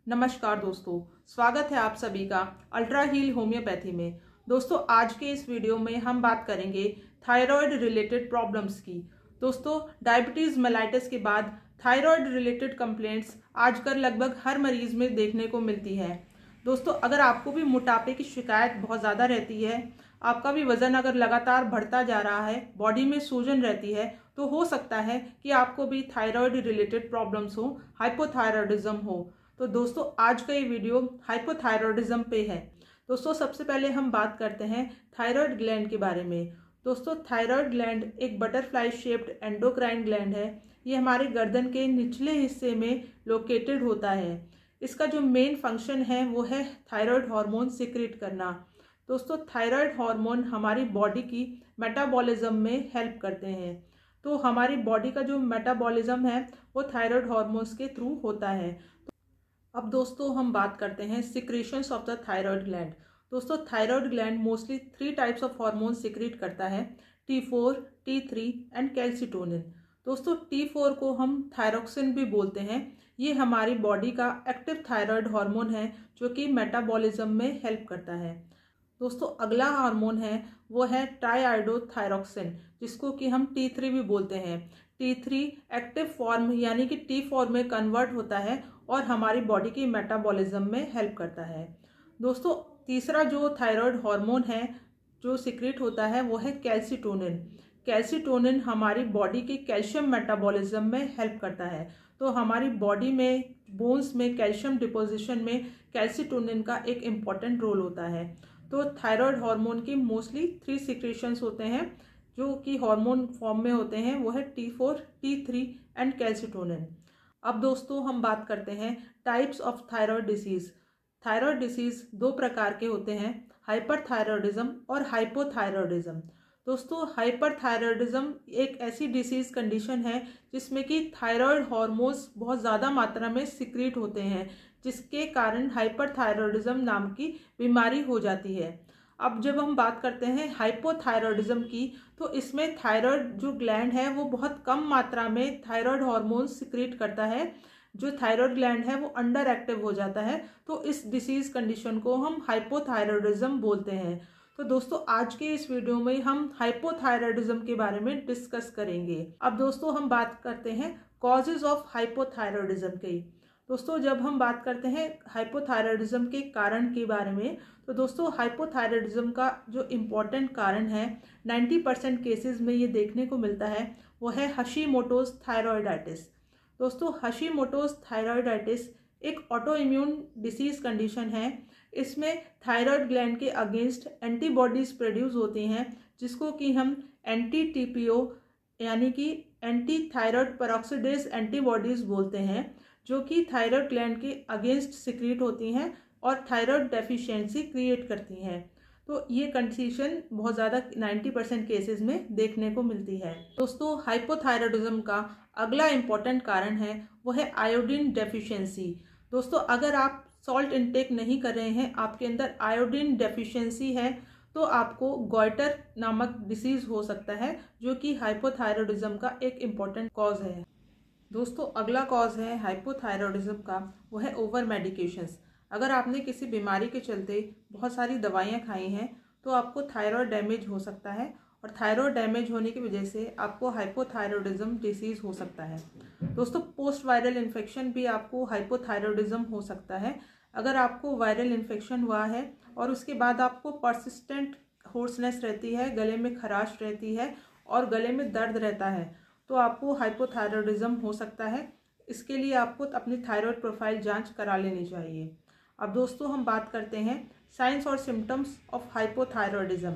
नमस्कार दोस्तों, स्वागत है आप सभी का अल्ट्रा हील होम्योपैथी में। दोस्तों, आज के इस वीडियो में हम बात करेंगे थायराइड रिलेटेड प्रॉब्लम्स की। दोस्तों, डायबिटीज़ मेलाइटिस के बाद थायराइड रिलेटेड कंप्लेंट्स आजकल लगभग हर मरीज में देखने को मिलती है। दोस्तों, अगर आपको भी मोटापे की शिकायत बहुत ज़्यादा रहती है, आपका भी वज़न अगर लगातार बढ़ता जा रहा है, बॉडी में सूजन रहती है, तो हो सकता है कि आपको भी थायराइड रिलेटेड प्रॉब्लम्स हो, हाइपोथायराइडिज्म हो। तो दोस्तों, आज का ये वीडियो हाइपोथायराइडिज्म पे है। दोस्तों, सबसे पहले हम बात करते हैं थायराइड ग्लैंड के बारे में। दोस्तों, थायराइड ग्लैंड एक बटरफ्लाई शेप्ड एंडोक्राइन ग्लैंड है। ये हमारे गर्दन के निचले हिस्से में लोकेटेड होता है। इसका जो मेन फंक्शन है वो है थायराइड हार्मोन सिक्रेट करना। दोस्तों, थायराइड हार्मोन हमारी बॉडी की मेटाबॉलिज्म में हेल्प करते हैं। तो हमारी बॉडी का जो मेटाबॉलिज्म है वो थायराइड हार्मोन्स के थ्रू होता है। अब दोस्तों, हम बात करते हैं secretions of the thyroid gland. दोस्तों, thyroid gland mostly 3 types of hormone secrete करता है: T4, T3 एंड कैल्सिटोनिन। दोस्तों, T4 को हम थायरोक्सिन भी बोलते हैं। ये हमारी बॉडी का एक्टिव थायराइड हार्मोन है जो कि मेटाबॉलिज्म में हेल्प करता है। दोस्तों, अगला हार्मोन है वो है ट्राईआयोडोथायरोक्सिन, जिसको कि हम T3 भी बोलते हैं। T3 एक्टिव फॉर्म यानी कि T4 में कन्वर्ट होता है और हमारी बॉडी की मेटाबॉलिज्म में हेल्प करता है। दोस्तों, तीसरा जो थायराइड हार्मोन है जो सिक्रेट होता है वो है कैल्सिटोनिन। कैल्सिटोनिन हमारी बॉडी की कैल्शियम मेटाबॉलिज्म में हेल्प करता है। तो हमारी बॉडी में बोन्स में कैल्शियम डिपोजिशन में कैल्सिटोनिन का एक इम्पॉर्टेंट रोल होता है। तो थायराइड हार्मोन की मोस्टली 3 सिक्रेशंस होते हैं जो कि हार्मोन फॉर्म में होते हैं, वो है T4, T3 एंड कैल्सिटोनिन। अब दोस्तों, हम बात करते हैं types of thyroid disease. Thyroid disease 2 प्रकार के होते हैं: हाइपरथायराइडिज्म और हाइपोथायराइडिज्म। दोस्तों, हाइपरथायराइडिज्म एक ऐसी डिसीज कंडीशन है जिसमें कि थायराइड हार्मोन्स बहुत ज़्यादा मात्रा में सिक्रीट होते हैं, जिसके कारण हाइपरथायराइडिज्म नाम की बीमारी हो जाती है। अब जब हम बात करते हैं हाइपोथायराइडिज्म की, तो इसमें थायराइड जो ग्लैंड है वो बहुत कम मात्रा में थायराइड हार्मोन सिक्रीट करता है। जो थायराइड ग्लैंड है वो अंडर एक्टिव हो जाता है। तो इस डिसीज कंडीशन को हम हाइपोथायराइडिज्म बोलते हैं। तो दोस्तों, आज के इस वीडियो में हम हाइपोथायराइडिज्म के बारे में डिस्कस करेंगे। अब दोस्तों, हम बात करते हैं कॉजेज ऑफ हाइपोथायराइडिज्म की। दोस्तों, जब हम बात करते हैं हाइपोथायराइडिज्म के कारण के बारे में, तो दोस्तों, हाइपोथायराइडिज्म का जो इम्पोर्टेंट कारण है 90% केसेस में ये देखने को मिलता है, वो है हशीमोटोज थायराइडाइटिस। दोस्तों, हशीमोटोज थायराइडाइटिस एक ऑटो इम्यून डिसीज कंडीशन है। इसमें थायराइड ग्लैंड के अगेंस्ट एंटीबॉडीज प्रोड्यूस होती हैं, जिसको कि हम NTTPO यानी कि एंटी थायराइड पेरोक्सिडेज एंटीबॉडीज बोलते हैं, जो कि थायराइड ग्लैंड के अगेंस्ट सिक्रीट होती हैं और थायराइड डेफिशिएंसी क्रिएट करती हैं। तो ये कंडीशन बहुत ज़्यादा 90% केसेस में देखने को मिलती है। दोस्तों, हाइपोथायराइडिज्म का अगला इम्पॉर्टेंट कारण है वो है आयोडीन डेफिशिएंसी। दोस्तों, अगर आप सॉल्ट इनटेक नहीं कर रहे हैं, आपके अंदर आयोडीन डेफिशिएंसी है, तो आपको गॉइटर नामक डिसीज हो सकता है, जो कि हाइपोथायराइडिज्म का एक इम्पॉर्टेंट कॉज है। दोस्तों, अगला कॉज है हाइपोथायराइडिज्म का वो है ओवर मेडिकेशंस। अगर आपने किसी बीमारी के चलते बहुत सारी दवाइयाँ खाई हैं तो आपको थायराइड डैमेज हो सकता है, और थायराइड डैमेज होने की वजह से आपको हाइपोथायराइडिज्म डिसीज़ हो सकता है। दोस्तों, पोस्ट वायरल इन्फेक्शन भी आपको हाइपोथायराइडिज्म हो सकता है। अगर आपको वायरल इन्फेक्शन हुआ है और उसके बाद आपको परसिस्टेंट होर्सनेस रहती है, गले में खराश रहती है और गले में दर्द रहता है, तो आपको हाइपोथायराइडिज्म हो सकता है। इसके लिए आपको अपनी थायराइड प्रोफाइल जांच करा लेनी चाहिए। अब दोस्तों, हम बात करते हैं साइंस और सिम्टम्स ऑफ हाइपोथायराइडिज्म।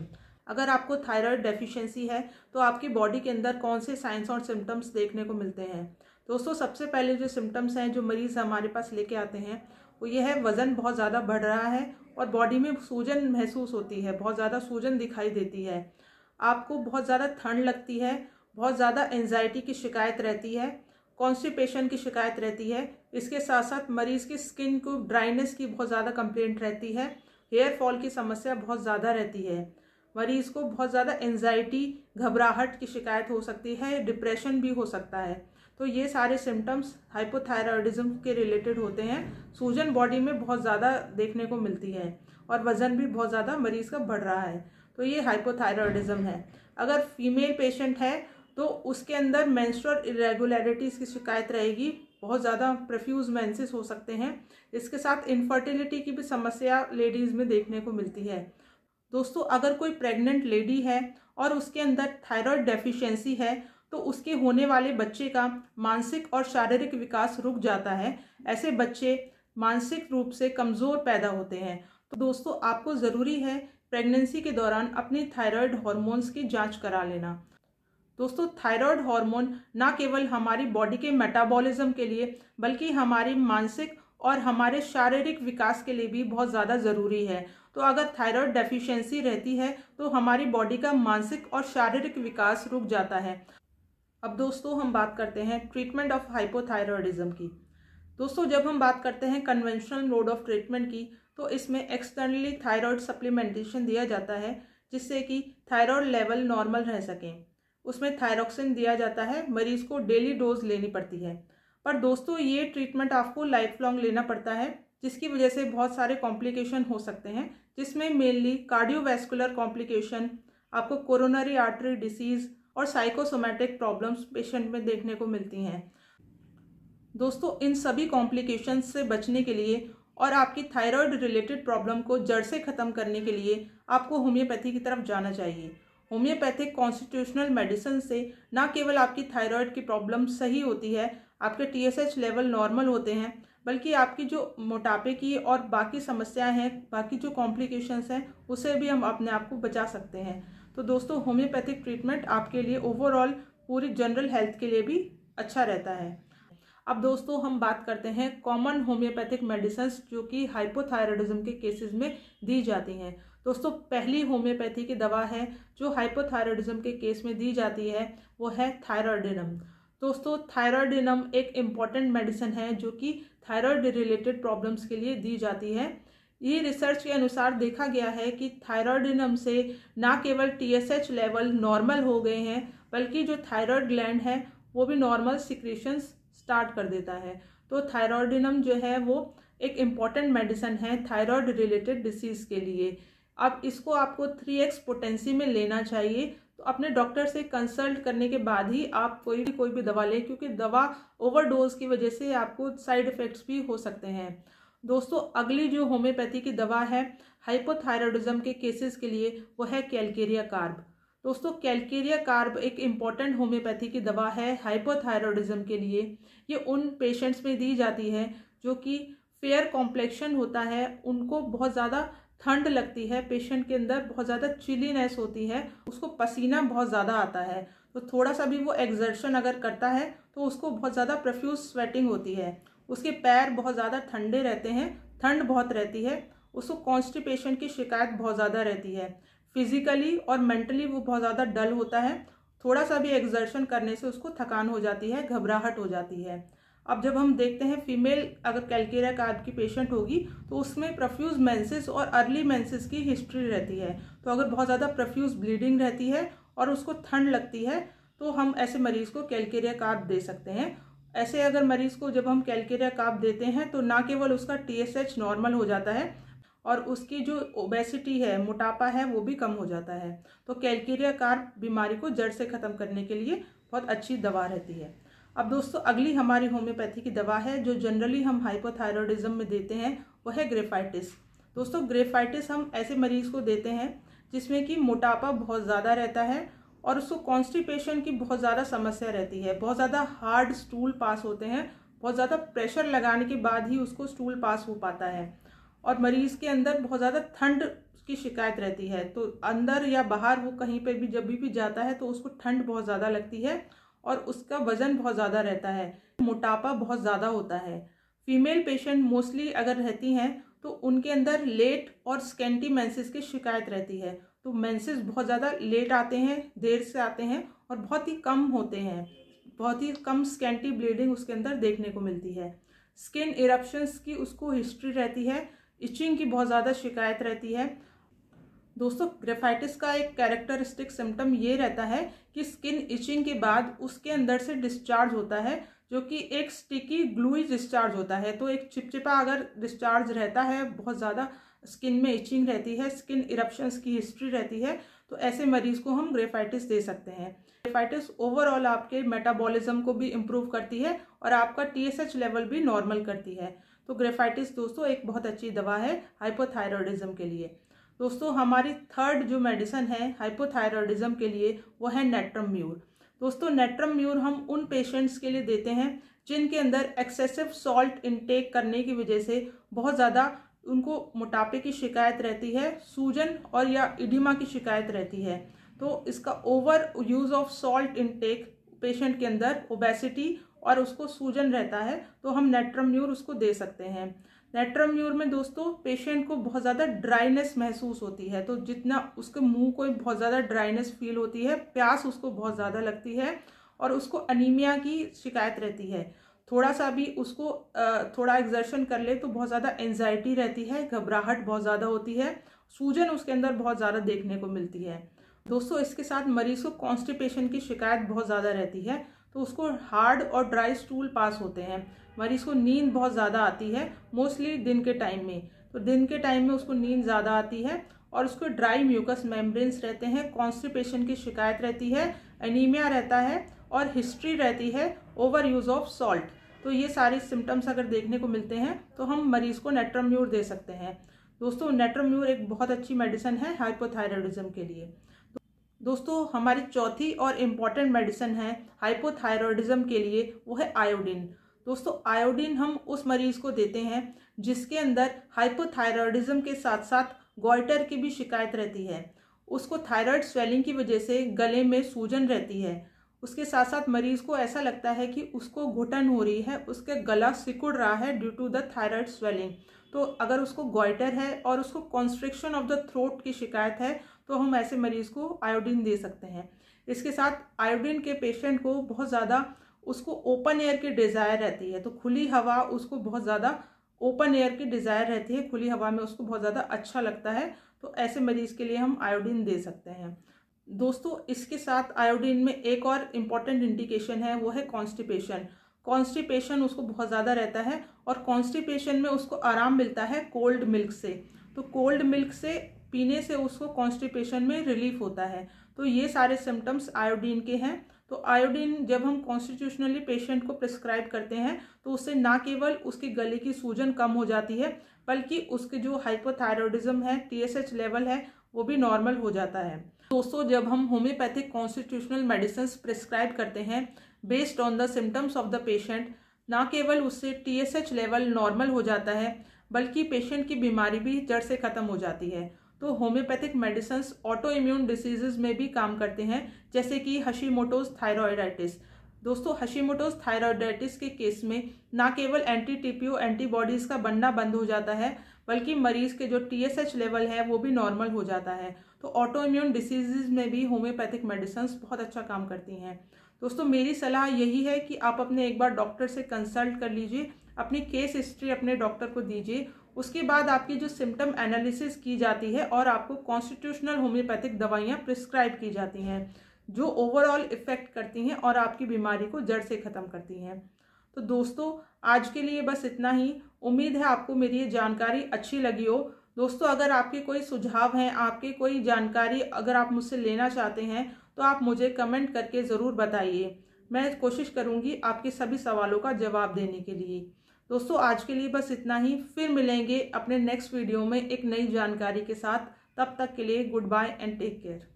अगर आपको थायराइड डेफिशिएंसी है तो आपकी बॉडी के अंदर कौन से साइंस और सिम्टम्स देखने को मिलते हैं? दोस्तों, सबसे पहले जो सिम्टम्स हैं जो मरीज़ हमारे पास लेके आते हैं वो ये है, वज़न बहुत ज़्यादा बढ़ रहा है और बॉडी में सूजन महसूस होती है, बहुत ज़्यादा सूजन दिखाई देती है। आपको बहुत ज़्यादा ठंड लगती है, बहुत ज़्यादा एंजाइटी की शिकायत रहती है, कॉन्स्टिपेशन की शिकायत रहती है। इसके साथ साथ मरीज़ की स्किन को ड्राइनेस की बहुत ज़्यादा कंप्लेंट रहती है, हेयर फॉल की समस्या बहुत ज़्यादा रहती है। मरीज़ को बहुत ज़्यादा एंजाइटी, घबराहट की शिकायत हो सकती है, डिप्रेशन भी हो सकता है। तो ये सारे सिम्टम्स हाइपोथायरॉयडिज्म के रिलेटेड होते हैं। सूजन बॉडी में बहुत ज़्यादा देखने को मिलती है और वज़न भी बहुत ज़्यादा मरीज़ का बढ़ रहा है, तो ये हाइपोथायरॉयडिज्म है। अगर फीमेल पेशेंट है तो उसके अंदर मेंस्ट्रुअल इरेगुलरिटीज़ की शिकायत रहेगी, बहुत ज़्यादा प्रोफ्यूज मेंसेस हो सकते हैं। इसके साथ इनफर्टिलिटी की भी समस्या लेडीज़ में देखने को मिलती है। दोस्तों, अगर कोई प्रेग्नेंट लेडी है और उसके अंदर थायराइड डेफिशिएंसी है तो उसके होने वाले बच्चे का मानसिक और शारीरिक विकास रुक जाता है। ऐसे बच्चे मानसिक रूप से कमज़ोर पैदा होते हैं। तो दोस्तों, आपको ज़रूरी है प्रेगनेंसी के दौरान अपनी थायराइड हार्मोन्स की जांच करा लेना। दोस्तों, थायराइड हार्मोन ना केवल हमारी बॉडी के मेटाबॉलिज्म के लिए बल्कि हमारी मानसिक और हमारे शारीरिक विकास के लिए भी बहुत ज़्यादा ज़रूरी है। तो अगर थायराइड डेफिशिएंसी रहती है तो हमारी बॉडी का मानसिक और शारीरिक विकास रुक जाता है। अब दोस्तों, हम बात करते हैं ट्रीटमेंट ऑफ हाइपोथायरॉयडिज्म की। दोस्तों, जब हम बात करते हैं कन्वेंशनल मोड ऑफ ट्रीटमेंट की, तो इसमें एक्सटर्नली थायराइड सप्लीमेंटेशन दिया जाता है जिससे कि थायराइड लेवल नॉर्मल रह सकें। उसमें थायरोक्सिन दिया जाता है, मरीज को डेली डोज लेनी पड़ती है। पर दोस्तों, ये ट्रीटमेंट आपको लाइफ लॉन्ग लेना पड़ता है, जिसकी वजह से बहुत सारे कॉम्प्लिकेशन हो सकते हैं, जिसमें मेनली कार्डियोवैस्कुलर कॉम्प्लिकेशन, आपको कोरोनरी आर्टरी डिसीज़ और साइकोसोमैटिक प्रॉब्लम्स पेशेंट में देखने को मिलती हैं। दोस्तों, इन सभी कॉम्प्लिकेशंस से बचने के लिए और आपकी थायराइड रिलेटेड प्रॉब्लम को जड़ से ख़त्म करने के लिए आपको होम्योपैथी की तरफ जाना चाहिए। होम्योपैथिक कॉन्स्टिट्यूशनल मेडिसिन से न केवल आपकी थायराइड की प्रॉब्लम सही होती है, आपके TSH लेवल नॉर्मल होते हैं, बल्कि आपकी जो मोटापे की और बाकी समस्याएं हैं, बाकी जो कॉम्प्लिकेशंस हैं, उसे भी हम अपने आप को बचा सकते हैं। तो दोस्तों, होम्योपैथिक ट्रीटमेंट आपके लिए ओवरऑल पूरी जनरल हेल्थ के लिए भी अच्छा रहता है। अब दोस्तों, हम बात करते हैं कॉमन होम्योपैथिक मेडिसिन्स जो कि हाइपोथायरॉयडिज्म के केसेस में दी जाती हैं। दोस्तों, पहली होम्योपैथी की दवा है जो हाइपोथायरॉयडिज्म के केस में दी जाती है, वो है थायरॉयडिनम। दोस्तों, थायरॉयडिनम एक इम्पॉर्टेंट मेडिसिन है जो कि थायराइड रिलेटेड प्रॉब्लम्स के लिए दी जाती है। ये रिसर्च के अनुसार देखा गया है कि थायरॉयडिनम से ना केवल TSH लेवल नॉर्मल हो गए हैं, बल्कि जो थायराइड ग्लैंड है वो भी नॉर्मल सिक्रीशंस स्टार्ट कर देता है। तो थायरॉयडिनम जो है वो एक इम्पॉर्टेंट मेडिसिन है थायराइड रिलेटेड डिसीज़ के लिए। अब इसको आपको 3x पोटेंसी में लेना चाहिए। तो अपने डॉक्टर से कंसल्ट करने के बाद ही आप कोई भी दवा लें, क्योंकि दवा ओवरडोज की वजह से आपको साइड इफ़ेक्ट्स भी हो सकते हैं। दोस्तों, अगली जो होम्योपैथी की दवा है हाइपोथायरॉयडिज्म के केसेस के लिए, वो है कैलकेरिया कार्ब। दोस्तों, कैलकेरिया कार्ब एक इम्पॉर्टेंट होम्योपैथी की दवा है हाइपोथायरॉयडिज्म के लिए। ये उन पेशेंट्स में दी जाती है जो कि फेयर कॉम्प्लेक्शन होता है, उनको बहुत ज़्यादा ठंड लगती है, पेशेंट के अंदर बहुत ज़्यादा चिलीनेस होती है, उसको पसीना बहुत ज़्यादा आता है। तो थोड़ा सा भी वो एक्सर्शन अगर करता है तो उसको बहुत ज़्यादा प्रोफ्यूज स्वेटिंग होती है, उसके पैर बहुत ज़्यादा ठंडे रहते हैं, ठंड बहुत रहती है, उसको कॉन्स्टिपेशन की शिकायत बहुत ज़्यादा रहती है, फिजिकली और मेंटली वो बहुत ज़्यादा डल होता है, थोड़ा सा भी एक्सर्शन करने से उसको थकान हो जाती है, घबराहट हो जाती है। अब जब हम देखते हैं फीमेल अगर कैलकेरिया कार्ब की पेशेंट होगी तो उसमें प्रोफ्यूज मेंसेस और अर्ली मेंसेस की हिस्ट्री रहती है। तो अगर बहुत ज़्यादा प्रोफ्यूज ब्लीडिंग रहती है और उसको ठंड लगती है तो हम ऐसे मरीज़ को कैलकेरिया कार्ब दे सकते हैं। ऐसे अगर मरीज़ को जब हम कैलकेरिया कार्ब देते हैं तो ना केवल उसका TSH नॉर्मल हो जाता है और उसकी जो ओबेसिटी है, मोटापा है, वो भी कम हो जाता है। तो कैलकेरिया कार्ब बीमारी को जड़ से ख़त्म करने के लिए बहुत अच्छी दवा रहती है। अब दोस्तों, अगली हमारी होम्योपैथी की दवा है जो जनरली हम हाइपोथायरॉयडिज्म में देते हैं, वो है ग्रेफाइटिस। दोस्तों, ग्रेफाइटिस हम ऐसे मरीज़ को देते हैं जिसमें कि मोटापा बहुत ज़्यादा रहता है और उसको कॉन्स्टिपेशन की बहुत ज़्यादा समस्या रहती है, बहुत ज़्यादा हार्ड स्टूल पास होते हैं, बहुत ज़्यादा प्रेशर लगाने के बाद ही उसको स्टूल पास हो पाता है और मरीज़ के अंदर बहुत ज़्यादा ठंड की शिकायत रहती है। तो अंदर या बाहर वो कहीं पर भी जब भी जाता है तो उसको ठंड बहुत ज़्यादा लगती है और उसका वजन बहुत ज़्यादा रहता है, मोटापा बहुत ज़्यादा होता है। फीमेल पेशेंट मोस्टली अगर रहती हैं तो उनके अंदर लेट और स्कैंटी मेंसेस की शिकायत रहती है। तो मेंसेस बहुत ज़्यादा लेट आते हैं, देर से आते हैं और बहुत ही कम होते हैं, बहुत ही कम स्कैंटी ब्लीडिंग उसके अंदर देखने को मिलती है। स्किन इरप्शंस की उसको हिस्ट्री रहती है, इचिंग की बहुत ज़्यादा शिकायत रहती है दोस्तों ग्रेफाइटिस का एक कैरेक्टरिस्टिक सिम्टम ये रहता है कि स्किन इचिंग के बाद उसके अंदर से डिस्चार्ज होता है, जो कि एक स्टिकी ग्लूई डिस्चार्ज होता है। तो एक चिपचिपा अगर डिस्चार्ज रहता है, बहुत ज़्यादा स्किन में इचिंग रहती है, स्किन इरप्शंस की हिस्ट्री रहती है, तो ऐसे मरीज को हम ग्रेफाइटिस दे सकते हैं। ग्रेफाइटिस ओवरऑल आपके मेटाबॉलिज्म को भी इम्प्रूव करती है और आपका TSH लेवल भी नॉर्मल करती है। तो ग्रेफाइटिस दोस्तों एक बहुत अच्छी दवा है हाइपोथायरॉयडिज्म के लिए। दोस्तों हमारी थर्ड जो मेडिसिन है हाइपोथायरॉयडिज्म के लिए वो है नेट्रम म्यूर। दोस्तों नेट्रम म्यूर हम उन पेशेंट्स के लिए देते हैं जिनके अंदर एक्सेसिव सॉल्ट इनटेक करने की वजह से बहुत ज़्यादा उनको मोटापे की शिकायत रहती है, सूजन और या इडिमा की शिकायत रहती है। तो इसका over use of salt intake patient के अंदर ओबेसिटी और उसको सूजन रहता है, तो हम नेट्रम म्यूर उसको दे सकते हैं। नेट्रम म्यूर में दोस्तों पेशेंट को बहुत ज़्यादा ड्राइनेस महसूस होती है, तो जितना उसके मुंह को बहुत ज़्यादा ड्राइनेस फील होती है, प्यास उसको बहुत ज़्यादा लगती है और उसको अनीमिया की शिकायत रहती है। थोड़ा सा भी उसको थोड़ा एक्सर्शन कर ले तो बहुत ज़्यादा एंजाइटी रहती है, घबराहट बहुत ज़्यादा होती है, सूजन उसके अंदर बहुत ज़्यादा देखने को मिलती है। दोस्तों इसके साथ मरीज को कॉन्स्टिपेशन की शिकायत बहुत ज़्यादा रहती है, तो उसको हार्ड और ड्राई स्टूल पास होते हैं। मरीज को नींद बहुत ज़्यादा आती है, मोस्टली दिन के टाइम में, तो दिन के टाइम में उसको नींद ज़्यादा आती है और उसको ड्राई म्यूकस मेम्ब्रेन्स रहते हैं, कॉन्स्टिपेशन की शिकायत रहती है, एनीमिया रहता है और हिस्ट्री रहती है ओवर यूज़ ऑफ सॉल्ट। तो ये सारे सिम्टम्स अगर देखने को मिलते हैं तो हम मरीज को नेट्रम म्यूर दे सकते हैं। दोस्तों नेट्रम म्यूर एक बहुत अच्छी मेडिसिन है हाइपोथायरॉयडिज्म के लिए। दोस्तों हमारी चौथी और इम्पॉर्टेंट मेडिसिन है हाइपोथायरॉयडिज्म के लिए, वो है आयोडीन। दोस्तों आयोडीन हम उस मरीज को देते हैं जिसके अंदर हाइपोथायरॉयडिज्म के साथ साथ गॉइटर की भी शिकायत रहती है। उसको थायराइड स्वेलिंग की वजह से गले में सूजन रहती है, उसके साथ साथ मरीज को ऐसा लगता है कि उसको घुटन हो रही है, उसके गला सिकुड़ रहा है due to the thyroid swelling. तो अगर उसको गॉइटर है और उसको कॉन्स्ट्रिक्शन ऑफ द थ्रोट की शिकायत है तो हम ऐसे मरीज को आयोडीन दे सकते हैं। इसके साथ आयोडीन के पेशेंट को बहुत ज़्यादा उसको ओपन एयर की डिज़ायर रहती है, तो खुली हवा उसको बहुत ज़्यादा ओपन एयर की डिज़ायर रहती है, खुली हवा में उसको बहुत ज़्यादा अच्छा लगता है, तो ऐसे मरीज के लिए हम आयोडीन दे सकते हैं। दोस्तों इसके साथ आयोडीन में एक और इम्पॉर्टेंट इंडिकेशन है, वो है कॉन्स्टिपेशन। कॉन्स्टिपेशन उसको बहुत ज़्यादा रहता है और कॉन्स्टिपेशन में उसको आराम मिलता है कोल्ड मिल्क से, तो कोल्ड मिल्क से पीने से उसको कॉन्स्टिपेशन में रिलीफ होता है। तो ये सारे सिम्टम्स आयोडीन के हैं। तो आयोडीन जब हम कॉन्स्टिट्यूशनली पेशेंट को प्रिस्क्राइब करते हैं तो उससे ना केवल उसके गले की सूजन कम हो जाती है, बल्कि उसके जो हाइपोथायरॉयडिज्म है, TSH लेवल है, वो भी नॉर्मल हो जाता है। दोस्तों जब हम होम्योपैथिक कॉन्स्टिट्यूशनल मेडिसिन प्रिस्क्राइब करते हैं based on the symptoms of the patient, ना केवल उससे TSH लेवल नॉर्मल हो जाता है, बल्कि पेशेंट की बीमारी भी जड़ से ख़त्म हो जाती है। तो homeopathic medicine auto immune diseases में भी काम करते हैं, जैसे कि हशीमोटोज थायरॉयडाइटिस। दोस्तों हशीमोटोज थायरॉयडाइटिस के केस में ना केवल एंटी TPO एंटीबॉडीज़ का बनना बंद हो जाता है, बल्कि मरीज़ के जो TSH लेवल है वो भी नॉर्मल हो जाता है। तो ऑटो इम्यून डिसीजेज में भी होम्योपैथिक मेडिसिन बहुत अच्छा काम करती हैं। दोस्तों मेरी सलाह यही है कि आप अपने एक बार डॉक्टर से कंसल्ट कर लीजिए, अपनी केस हिस्ट्री अपने डॉक्टर को दीजिए, उसके बाद आपकी जो सिम्टम एनालिसिस की जाती है और आपको कॉन्स्टिट्यूशनल होम्योपैथिक दवाइयाँ प्रिस्क्राइब की जाती हैं जो ओवरऑल इफेक्ट करती हैं और आपकी बीमारी को जड़ से ख़त्म करती हैं। तो दोस्तों आज के लिए बस इतना ही। उम्मीद है आपको मेरी ये जानकारी अच्छी लगी हो। दोस्तों अगर आपके कोई सुझाव हैं, आपके कोई जानकारी अगर आप मुझसे लेना चाहते हैं तो आप मुझे कमेंट करके ज़रूर बताइए। मैं कोशिश करूँगी आपके सभी सवालों का जवाब देने के लिए। दोस्तों आज के लिए बस इतना ही, फिर मिलेंगे अपने नेक्स्ट वीडियो में एक नई जानकारी के साथ। तब तक के लिए goodbye and take care.